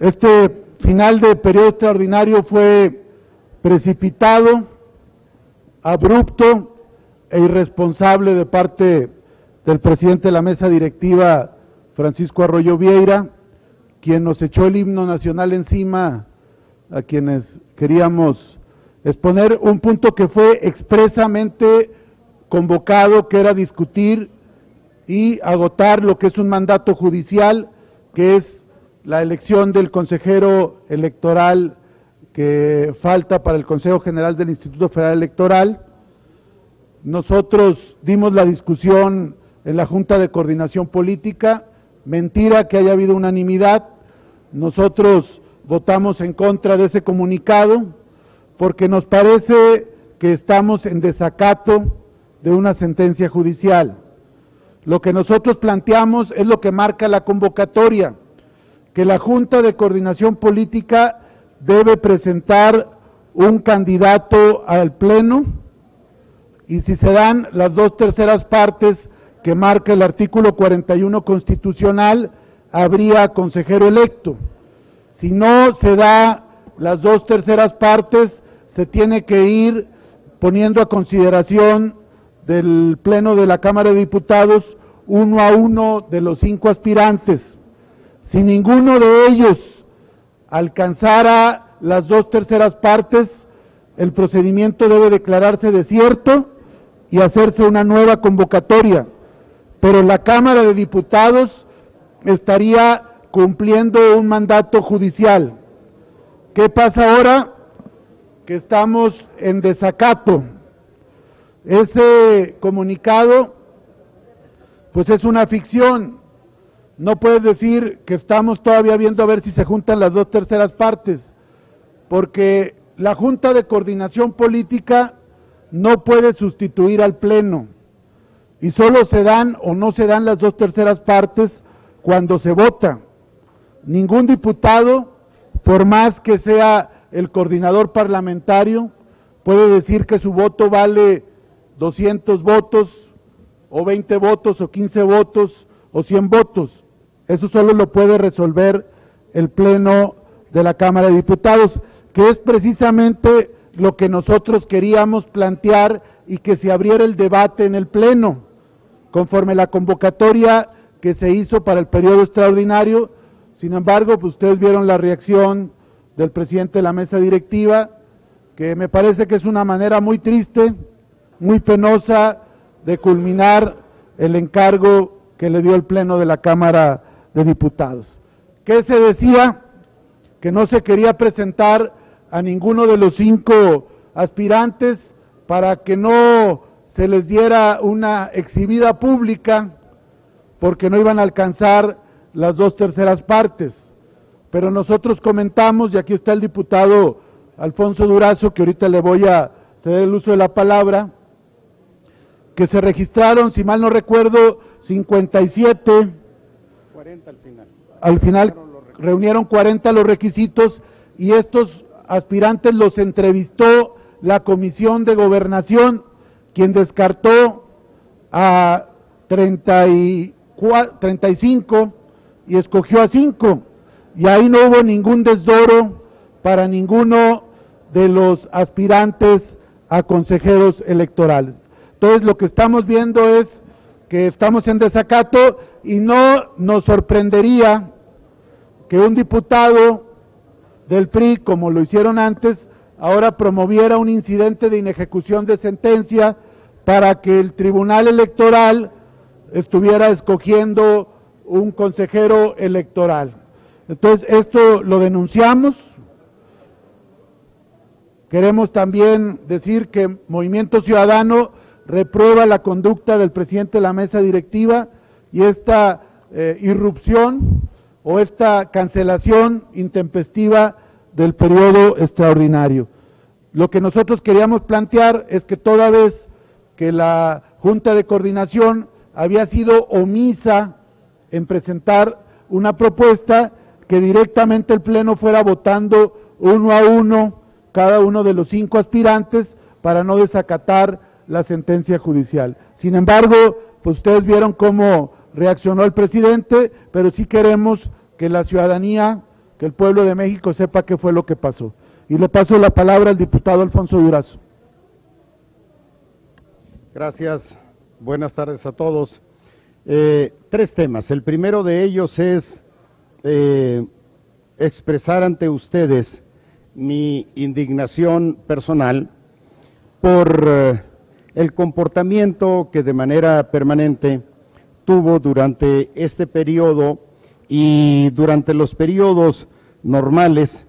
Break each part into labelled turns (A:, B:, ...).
A: Este final de periodo extraordinario fue precipitado, abrupto e irresponsable de parte del presidente de la mesa directiva, Francisco Arroyo Vieira, quien nos echó el himno nacional encima a quienes queríamos exponer un punto que fue expresamente convocado, que era discutir y agotar lo que es un mandato judicial, que es la elección del consejero electoral que falta para el Consejo General del Instituto Federal Electoral. Nosotros dimos la discusión en la Junta de Coordinación Política, mentira que haya habido unanimidad, nosotros votamos en contra de ese comunicado porque nos parece que estamos en desacato de una sentencia judicial. Lo que nosotros planteamos es lo que marca la convocatoria, que la Junta de Coordinación Política debe presentar un candidato al Pleno y si se dan las 2/3 partes que marca el artículo 41 constitucional, habría consejero electo. Si no se da las 2/3 partes, se tiene que ir poniendo a consideración del Pleno de la Cámara de Diputados 1 a 1 de los 5 aspirantes. Si ninguno de ellos alcanzara las 2/3 partes, el procedimiento debe declararse desierto y hacerse una nueva convocatoria. Pero la Cámara de Diputados estaría cumpliendo un mandato judicial. ¿Qué pasa ahora? Que estamos en desacato. Ese comunicado, pues es una ficción. No puedes decir que estamos todavía viendo a ver si se juntan las 2/3 partes, porque la Junta de Coordinación Política no puede sustituir al Pleno, y solo se dan o no se dan las 2/3 partes cuando se vota. Ningún diputado, por más que sea el coordinador parlamentario, puede decir que su voto vale 200 votos, o 20 votos, o 15 votos, o 100 votos. Eso solo lo puede resolver el Pleno de la Cámara de Diputados, que es precisamente lo que nosotros queríamos plantear y que se abriera el debate en el Pleno, conforme la convocatoria que se hizo para el periodo extraordinario. Sin embargo, pues ustedes vieron la reacción del presidente de la mesa directiva, que me parece que es una manera muy triste, muy penosa de culminar el encargo que le dio el Pleno de la Cámara de Diputados. ¿Qué se decía? Que no se quería presentar a ninguno de los 5 aspirantes para que no se les diera una exhibida pública, porque no iban a alcanzar las 2/3 partes. Pero nosotros comentamos, y aquí está el diputado Alfonso Durazo, que ahorita le voy a ceder el uso de la palabra, que se registraron, si mal no recuerdo, 57,
B: 40
A: al final reunieron 40 los requisitos, y estos aspirantes los entrevistó la Comisión de Gobernación, quien descartó a 35 y escogió a 5, y ahí no hubo ningún desdoro para ninguno de los aspirantes a consejeros electorales. Entonces lo que estamos viendo es que estamos en desacato, y no nos sorprendería que un diputado del PRI, como lo hicieron antes, ahora promoviera un incidente de inejecución de sentencia para que el Tribunal Electoral estuviera escogiendo un consejero electoral. Entonces esto lo denunciamos. Queremos también decir que Movimiento Ciudadano reprueba la conducta del presidente de la mesa directiva y esta irrupción o esta cancelación intempestiva del periodo extraordinario. Lo que nosotros queríamos plantear es que toda vez que la Junta de Coordinación había sido omisa en presentar una propuesta, que directamente el Pleno fuera votando 1 a 1 cada uno de los 5 aspirantes para no desacatar la sentencia judicial. Sin embargo, pues ustedes vieron cómo reaccionó el presidente, pero sí queremos que que la ciudadanía, que el pueblo de México sepa qué fue lo que pasó. Y le paso la palabra al diputado Alfonso Durazo.
B: Gracias, buenas tardes a todos. Tres temas. El primero de ellos es expresar ante ustedes mi indignación personal por el comportamiento que de manera permanente tuvo durante este periodo y durante los periodos normales,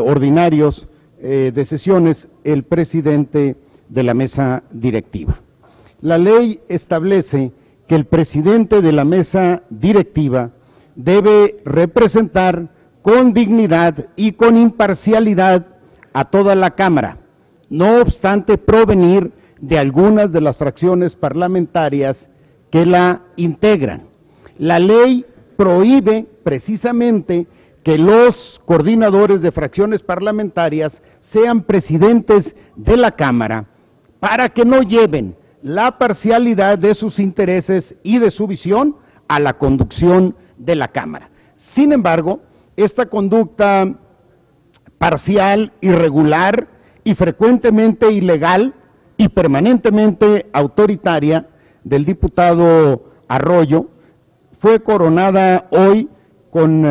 B: ordinarios de sesiones, el presidente de la mesa directiva. La ley establece que el presidente de la mesa directiva debe representar con dignidad y con imparcialidad a toda la Cámara, no obstante provenir de algunas de las fracciones parlamentarias que la integran. La ley prohíbe precisamente que los coordinadores de fracciones parlamentarias sean presidentes de la Cámara para que no lleven la parcialidad de sus intereses y de su visión a la conducción de la Cámara. Sin embargo, esta conducta parcial, irregular y frecuentemente ilegal y permanentemente autoritaria del diputado Arroyo fue coronada hoy con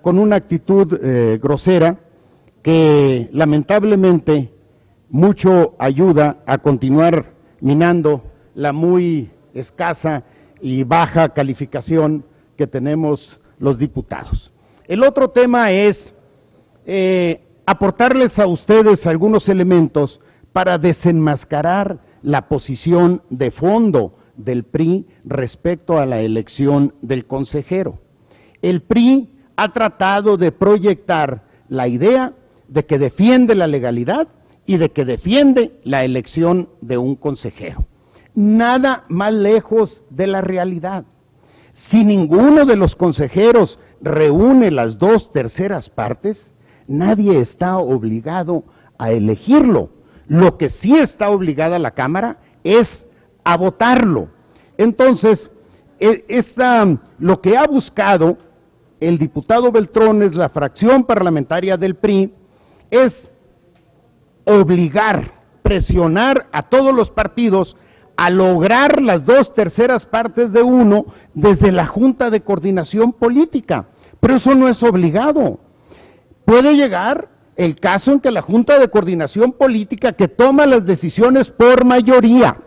B: una actitud grosera que lamentablemente mucho ayuda a continuar minando la muy escasa y baja calificación que tenemos los diputados. El otro tema es aportarles a ustedes algunos elementos para desenmascarar la posición de fondo del PRI respecto a la elección del consejero. El PRI ha tratado de proyectar la idea de que defiende la legalidad y de que defiende la elección de un consejero. Nada más lejos de la realidad. Si ninguno de los consejeros reúne las 2/3 partes, nadie está obligado a elegirlo. Lo que sí está obligada la Cámara es a votarlo. Entonces, lo que ha buscado el diputado Beltrones, la fracción parlamentaria del PRI, es obligar, presionar a todos los partidos a lograr las 2/3 partes de uno desde la Junta de Coordinación Política. Pero eso no es obligado. Puede llegar el caso en que la Junta de Coordinación Política, que toma las decisiones por mayoría,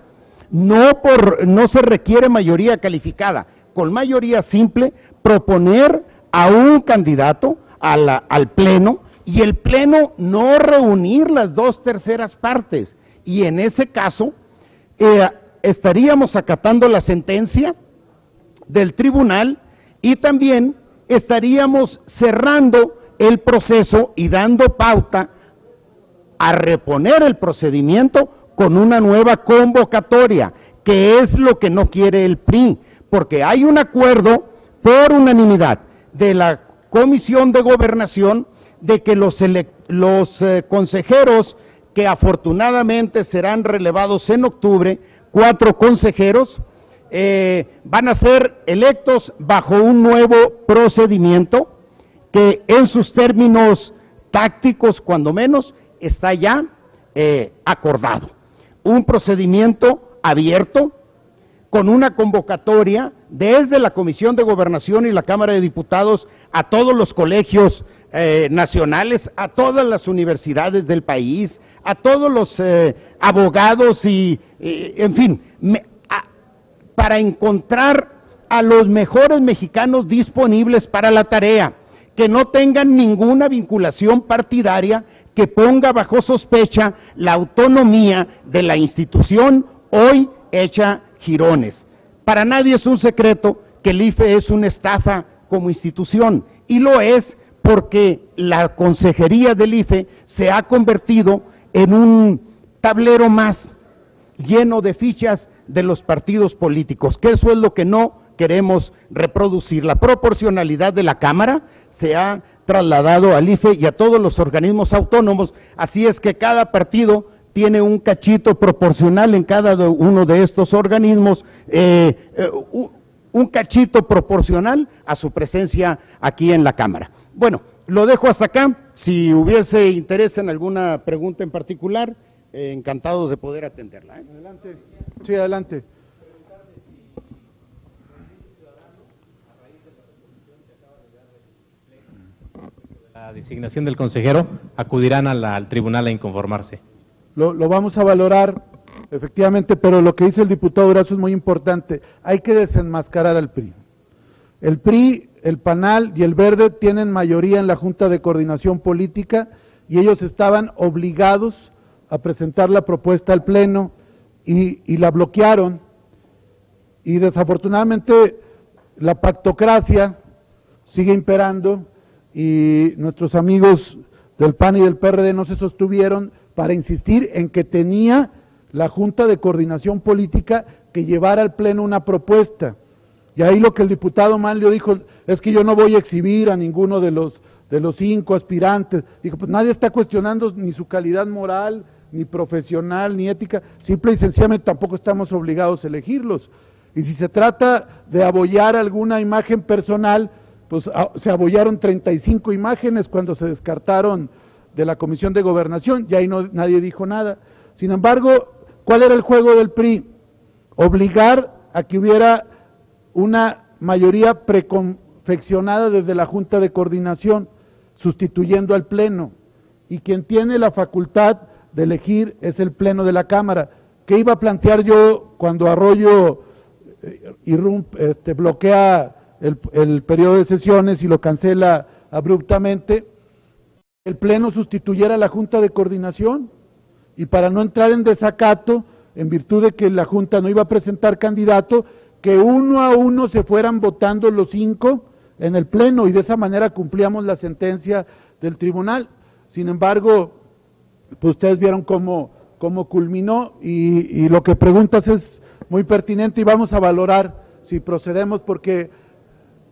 B: no se requiere mayoría calificada, con mayoría simple, proponer a un candidato al Pleno, y el Pleno no reunir las 2/3 partes, y en ese caso estaríamos acatando la sentencia del tribunal y también estaríamos cerrando el proceso y dando pauta a reponer el procedimiento con una nueva convocatoria, que es lo que no quiere el PRI, porque hay un acuerdo por unanimidad de la Comisión de Gobernación de que los consejeros que afortunadamente serán relevados en octubre, 4 consejeros, van a ser electos bajo un nuevo procedimiento que en sus términos tácticos, cuando menos, está ya acordado. Un procedimiento abierto, con una convocatoria desde la Comisión de Gobernación y la Cámara de Diputados a todos los colegios nacionales, a todas las universidades del país, a todos los abogados y en fin, para encontrar a los mejores mexicanos disponibles para la tarea, que no tengan ninguna vinculación partidaria que ponga bajo sospecha la autonomía de la institución hoy hecha jirones. Para nadie es un secreto que el IFE es una estafa como institución, y lo es porque la consejería del IFE se ha convertido en un tablero más lleno de fichas de los partidos políticos, que eso es lo que no queremos reproducir. La proporcionalidad de la Cámara se ha trasladado al IFE y a todos los organismos autónomos, así es que cada partido tiene un cachito proporcional en cada uno de estos organismos, un cachito proporcional a su presencia aquí en la Cámara. Bueno, lo dejo hasta acá. Si hubiese interés en alguna pregunta en particular, encantados de poder atenderla.
A: Adelante. Sí, adelante.
C: La designación del consejero, acudirán al tribunal a inconformarse.
A: Lo vamos a valorar, efectivamente, pero lo que dice el diputado Durazo es muy importante. Hay que desenmascarar al PRI. El PRI, el PANAL y el Verde tienen mayoría en la Junta de Coordinación Política y ellos estaban obligados a presentar la propuesta al Pleno y la bloquearon. Y desafortunadamente la pactocracia sigue imperando y nuestros amigos del PAN y del PRD no se sostuvieron para insistir en que tenía la Junta de Coordinación Política que llevara al Pleno una propuesta. Y ahí lo que el diputado Manlio dijo es que yo no voy a exhibir a ninguno de los 5 aspirantes. Dijo, pues nadie está cuestionando ni su calidad moral, ni profesional, ni ética, simple y sencillamente tampoco estamos obligados a elegirlos. Y si se trata de apoyar alguna imagen personal, pues se apoyaron 35 imágenes cuando se descartaron de la Comisión de Gobernación, y ahí nadie dijo nada. Sin embargo, ¿cuál era el juego del PRI? Obligar a que hubiera una mayoría preconfeccionada desde la Junta de Coordinación, sustituyendo al Pleno, y quien tiene la facultad de elegir es el Pleno de la Cámara. ¿Qué iba a plantear yo cuando Arroyo bloquea el periodo de sesiones y lo cancela abruptamente? El Pleno sustituyera a la Junta de Coordinación, y para no entrar en desacato, en virtud de que la Junta no iba a presentar candidato, que uno a uno se fueran votando los 5 en el Pleno, y de esa manera cumplíamos la sentencia del tribunal. Sin embargo, pues ustedes vieron cómo culminó, y lo que preguntas es muy pertinente y vamos a valorar si procedemos, porque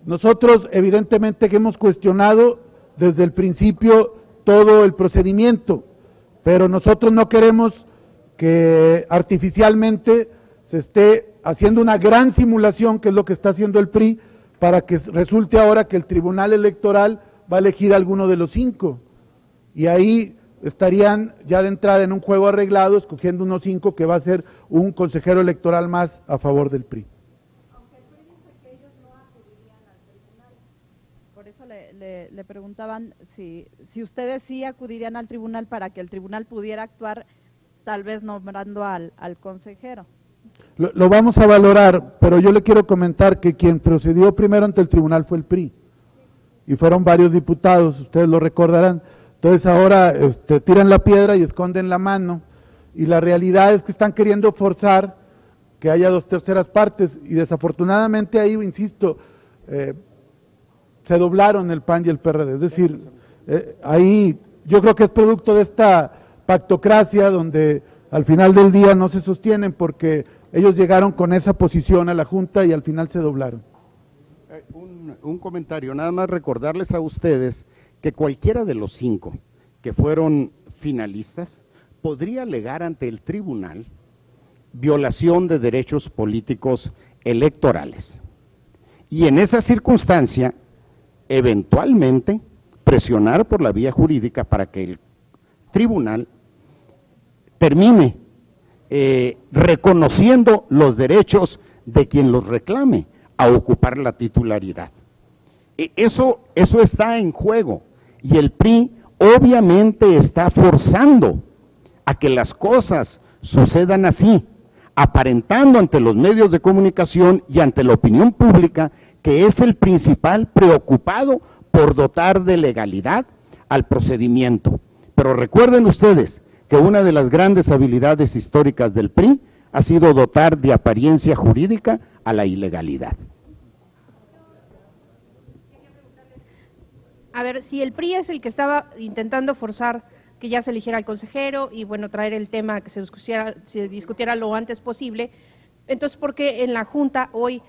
A: nosotros evidentemente que hemos cuestionado desde el principio todo el procedimiento, pero nosotros no queremos que artificialmente se esté haciendo una gran simulación, que es lo que está haciendo el PRI, para que resulte ahora que el Tribunal Electoral va a elegir a alguno de los 5, y ahí estarían ya de entrada en un juego arreglado, escogiendo unos 5 que va a ser un consejero electoral más a favor del PRI.
D: Aunque el PRI dice que ellos no acudirían al tribunal, por eso le preguntaban si ustedes sí acudirían al tribunal para que el tribunal pudiera actuar, tal vez nombrando al consejero.
A: Lo vamos a valorar, pero yo le quiero comentar que quien procedió primero ante el tribunal fue el PRI, y fueron varios diputados, ustedes lo recordarán. Entonces ahora tiran la piedra y esconden la mano, y la realidad es que están queriendo forzar que haya 2/3 partes, y desafortunadamente ahí, insisto, se doblaron el PAN y el PRD, es decir, ahí yo creo que es producto de esta pactocracia donde al final del día no se sostienen, porque ellos llegaron con esa posición a la Junta y al final se doblaron.
B: Un comentario, nada más recordarles a ustedes que cualquiera de los 5 que fueron finalistas podría alegar ante el tribunal violación de derechos políticos electorales. Y en esa circunstancia, eventualmente, presionar por la vía jurídica para que el tribunal termine reconociendo los derechos de quien los reclame a ocupar la titularidad. Eso está en juego, y el PRI obviamente está forzando a que las cosas sucedan así, aparentando ante los medios de comunicación y ante la opinión pública que es el principal preocupado por dotar de legalidad al procedimiento. Pero recuerden ustedes que una de las grandes habilidades históricas del PRI ha sido dotar de apariencia jurídica a la ilegalidad.
E: A ver, si el PRI es el que estaba intentando forzar que ya se eligiera al consejero y bueno, traer el tema que se discutiera lo antes posible, entonces ¿por qué en la Junta hoy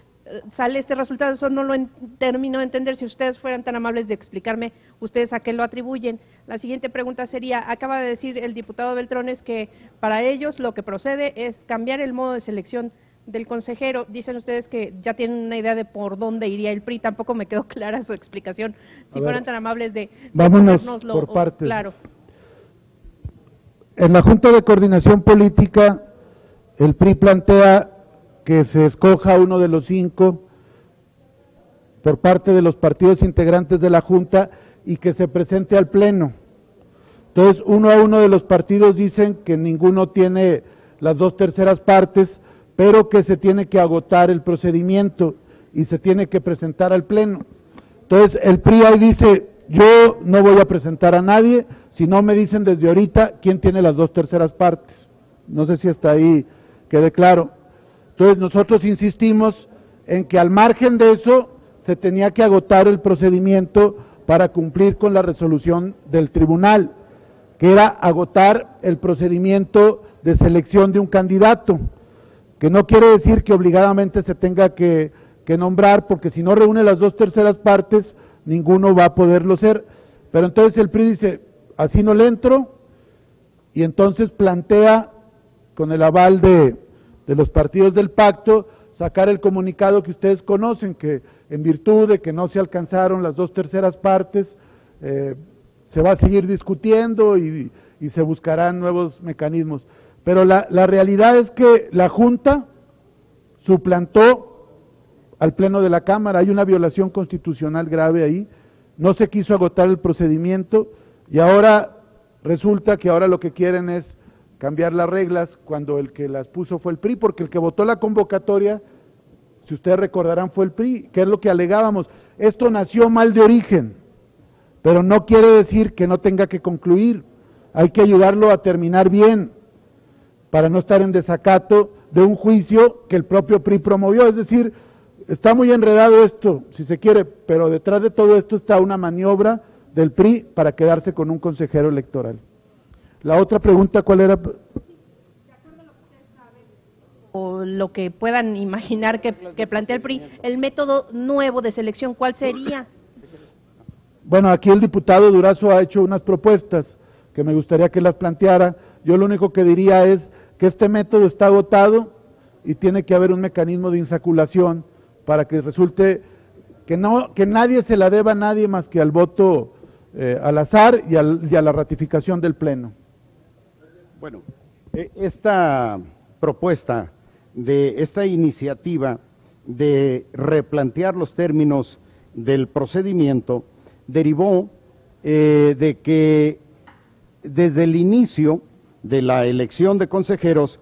E: sale este resultado? Eso no lo termino de entender. Si ustedes fueran tan amables de explicarme ustedes a qué lo atribuyen. La siguiente pregunta sería, acaba de decir el diputado Beltrones que para ellos lo que procede es cambiar el modo de selección del consejero. Dicen ustedes que ya tienen una idea de por dónde iría el PRI. Tampoco me quedó clara su explicación. Si fueran tan amables de
A: vámonos
E: ponérnoslo,
A: por partes.
E: Claro.
A: En la Junta de Coordinación Política, el PRI plantea que se escoja uno de los 5 por parte de los partidos integrantes de la Junta y que se presente al Pleno. Entonces, uno a uno de los partidos dicen que ninguno tiene las 2/3 partes, pero que se tiene que agotar el procedimiento y se tiene que presentar al Pleno. Entonces, el PRI ahí dice, yo no voy a presentar a nadie, si no me dicen desde ahorita quién tiene las 2/3 partes. No sé si hasta ahí quede claro. Entonces, nosotros insistimos en que al margen de eso, se tenía que agotar el procedimiento para cumplir con la resolución del tribunal, que era agotar el procedimiento de selección de un candidato, que no quiere decir que obligadamente se tenga que nombrar, porque si no reúne las 2/3 partes, ninguno va a poderlo ser. Pero entonces el PRI dice, así no le entro, y entonces plantea, con el aval de los partidos del pacto, sacar el comunicado que ustedes conocen, que en virtud de que no se alcanzaron las 2/3 partes, se va a seguir discutiendo y se buscarán nuevos mecanismos. Pero la realidad es que la Junta suplantó al Pleno de la Cámara, hay una violación constitucional grave ahí, no se quiso agotar el procedimiento y ahora resulta que ahora lo que quieren es cambiar las reglas cuando el que las puso fue el PRI, porque el que votó la convocatoria, si ustedes recordarán, fue el PRI, que es lo que alegábamos. Esto nació mal de origen, pero no quiere decir que no tenga que concluir, hay que ayudarlo a terminar bien, para no estar en desacato de un juicio que el propio PRI promovió. Es decir, está muy enredado esto, si se quiere, pero detrás de todo esto está una maniobra del PRI para quedarse con un consejero electoral. La otra pregunta, ¿cuál era?
E: O lo que puedan imaginar que plantea el PRI, el método nuevo de selección, ¿cuál sería?
A: Bueno, aquí el diputado Durazo ha hecho unas propuestas que me gustaría que las planteara. Yo lo único que diría es que este método está agotado y tiene que haber un mecanismo de insaculación para que resulte que nadie se la deba a nadie más que al voto al azar y a la ratificación del Pleno.
B: Bueno, esta propuesta de esta iniciativa de replantear los términos del procedimiento derivó de que desde el inicio de la elección de consejeros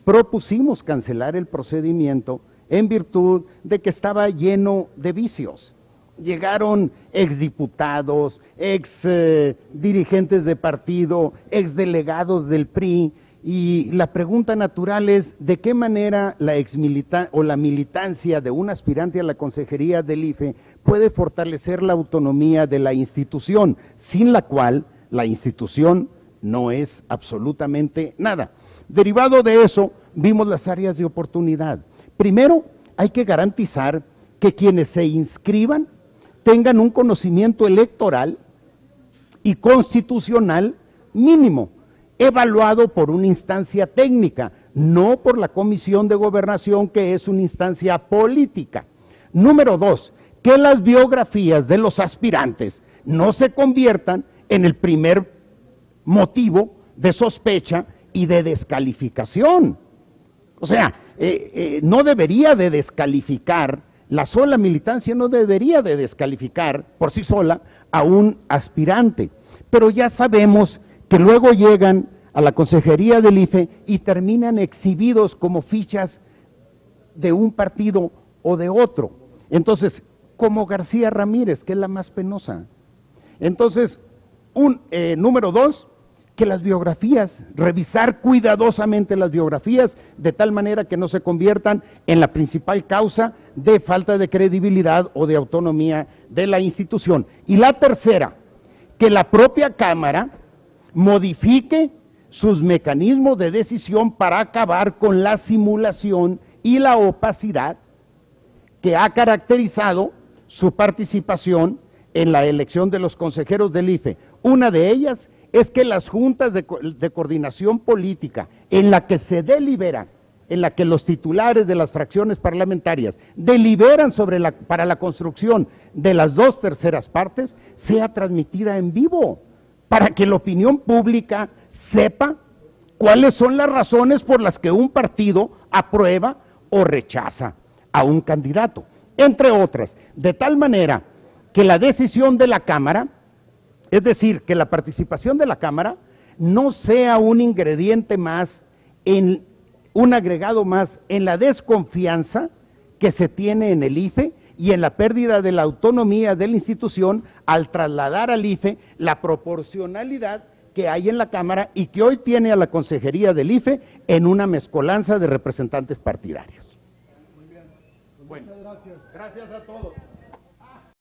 B: propusimos cancelar el procedimiento en virtud de que estaba lleno de vicios. Llegaron exdiputados, dirigentes de partido, exdelegados del PRI, y la pregunta natural es de qué manera la militancia de un aspirante a la consejería del IFE puede fortalecer la autonomía de la institución, sin la cual la institución no es absolutamente nada. Derivado de eso, vimos las áreas de oportunidad. Primero, hay que garantizar que quienes se inscriban tengan un conocimiento electoral y constitucional mínimo, evaluado por una instancia técnica, no por la Comisión de Gobernación, que es una instancia política. Número 2, que las biografías de los aspirantes no se conviertan en el primer motivo de sospecha y de descalificación. O sea, no debería de descalificar, la sola militancia no debería de descalificar por sí sola a un aspirante, pero ya sabemos que luego llegan a la consejería del IFE y terminan exhibidos como fichas de un partido o de otro. Entonces, como García Ramírez, que es la más penosa. Entonces, número 2, que las biografías, revisar cuidadosamente las biografías de tal manera que no se conviertan en la principal causa de falta de credibilidad o de autonomía de la institución. Y la tercera, que la propia Cámara modifique sus mecanismos de decisión para acabar con la simulación y la opacidad que ha caracterizado su participación en la elección de los consejeros del IFE. Una de ellas es que las juntas de coordinación política en la que se delibera en la que los titulares de las fracciones parlamentarias deliberan para la construcción de las 2/3 partes, sea transmitida en vivo, para que la opinión pública sepa cuáles son las razones por las que un partido aprueba o rechaza a un candidato, entre otras, de tal manera que la decisión de la Cámara, es decir, que la participación de la Cámara no sea un ingrediente más, un agregado más en la desconfianza que se tiene en el IFE y en la pérdida de la autonomía de la institución al trasladar al IFE la proporcionalidad que hay en la Cámara y que hoy tiene a la Consejería del IFE en una mezcolanza de representantes partidarios.
A: Muy bien. Pues bueno, muchas gracias.
B: Gracias a todos.